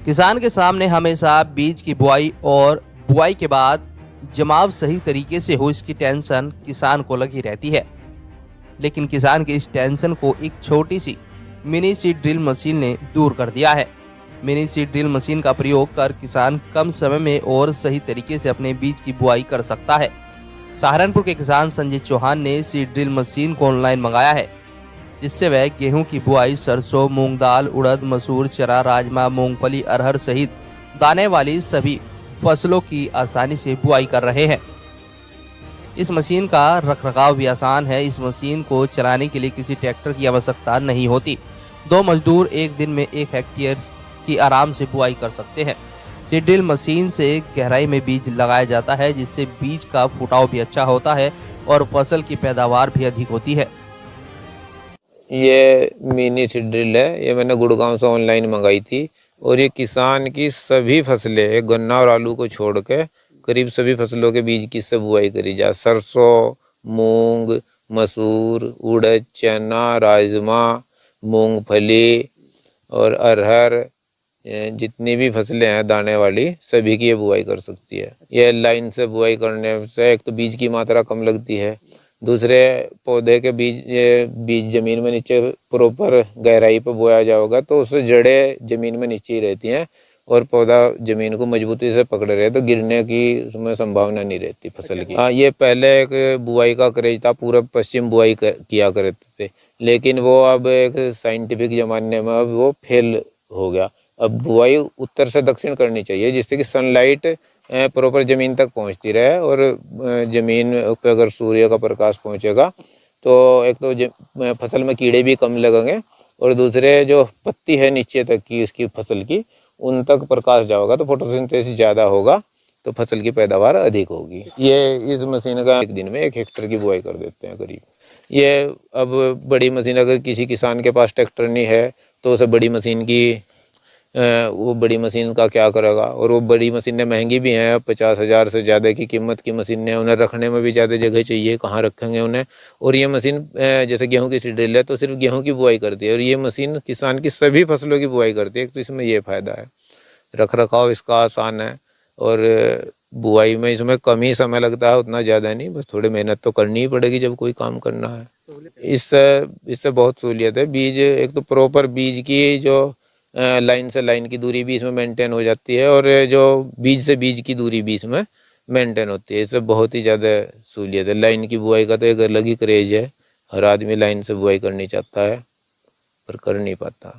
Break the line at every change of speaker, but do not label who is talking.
किसान के सामने हमेशा बीज की बुआई और बुआई के बाद जमाव सही तरीके से हो, इसकी टेंशन किसान को लगी रहती है। लेकिन किसान की इस टेंशन को एक छोटी सी मिनी सीड ड्रिल मशीन ने दूर कर दिया है। मिनी सीड ड्रिल मशीन का प्रयोग कर किसान कम समय में और सही तरीके से अपने बीज की बुआई कर सकता है। सहारनपुर के किसान संजय चौहान ने सीड ड्रिल मशीन को ऑनलाइन मंगाया है, जिससे वह गेहूं की बुआई, सरसों, मूंग दाल, उड़द, मसूर, चना, राजमा, मूंगफली, अरहर सहित दाने वाली सभी फसलों की आसानी से बुआई कर रहे हैं। इस मशीन का रखरखाव भी आसान है। इस मशीन को चलाने के लिए किसी ट्रैक्टर की आवश्यकता नहीं होती। 2 मजदूर एक दिन में 1 हेक्टेयर की आराम से बुआई कर सकते हैं। सीड ड्रिल मशीन से गहराई में बीज लगाया जाता है, जिससे बीज का फुटाव भी अच्छा होता है और फसल की पैदावार भी अधिक होती है।
ये मिनी सीड ड्रिल है, ये मैंने गुड़गांव से ऑनलाइन मंगाई थी और ये किसान की सभी फसलें, गन्ना और आलू को छोड़ के करीब सभी फसलों के बीज की इससे बुआई करी जाए। सरसों, मूंग, मसूर, उड़द, चना, राजमा, मूंगफली और अरहर, जितनी भी फसलें हैं दाने वाली, सभी की ये बुआई कर सकती है। ये लाइन से बुआई करने से एक तो बीज की मात्रा कम लगती है, दूसरे पौधे के बीज जमीन में नीचे प्रॉपर गहराई पर बोया जाएगा तो उससे जड़ें जमीन में नीचे ही रहती हैं और पौधा जमीन को मजबूती से पकड़े रहे तो गिरने की उसमें संभावना नहीं रहती फसल की। हाँ, ये पहले एक बुआई का क्रेज था, पूर्व पश्चिम बुआई किया करते थे, लेकिन वो अब एक साइंटिफिक ज़माने में अब वो फेल हो गया। अब बुआई उत्तर से दक्षिण करनी चाहिए, जिससे कि सनलाइट प्रॉपर ज़मीन तक पहुंचती रहे और ज़मीन पे अगर सूर्य का प्रकाश पहुंचेगा तो एक तो फसल में कीड़े भी कम लगेंगे और दूसरे जो पत्ती है नीचे तक की उसकी फसल की, उन तक प्रकाश जाएगा तो फोटोसिंथेसिस ज़्यादा होगा तो फसल की पैदावार अधिक होगी। ये इस मशीन का एक दिन में 1 हेक्टेयर की बुआई कर देते हैं करीब। ये अब बड़ी मशीन, अगर किसी किसान के पास ट्रैक्टर नहीं है तो उसे बड़ी मशीन की वो बड़ी मशीन का क्या करेगा, और वो बड़ी मशीनें महंगी भी हैं। 50,000 से ज़्यादा की कीमत की मशीनें, उन्हें रखने में भी ज़्यादा जगह चाहिए, कहाँ रखेंगे उन्हें। और ये मशीन जैसे गेहूं की सीड ड्रिल है तो सिर्फ गेहूं की बुआई करती है और ये मशीन किसान की सभी फसलों की बुआई करती है। तो इसमें ये फ़ायदा है, रख रखाव इसका आसान है और बुआई में इसमें कम ही समय लगता है, उतना ज़्यादा नहीं, बस थोड़ी मेहनत तो करनी ही पड़ेगी जब कोई काम करना है। इससे बहुत सहूलियत है। बीज, एक तो प्रॉपर बीज की जो लाइन से लाइन की दूरी भी इसमें मेंटेन हो जाती है और जो बीज से बीज की दूरी भी इसमें मेंटेन होती है। इससे बहुत ही ज़्यादा सहूलियत है। लाइन की बुआई का तो एक अलग ही क्रेज है, हर आदमी लाइन से बुआई करनी चाहता है पर कर नहीं पाता।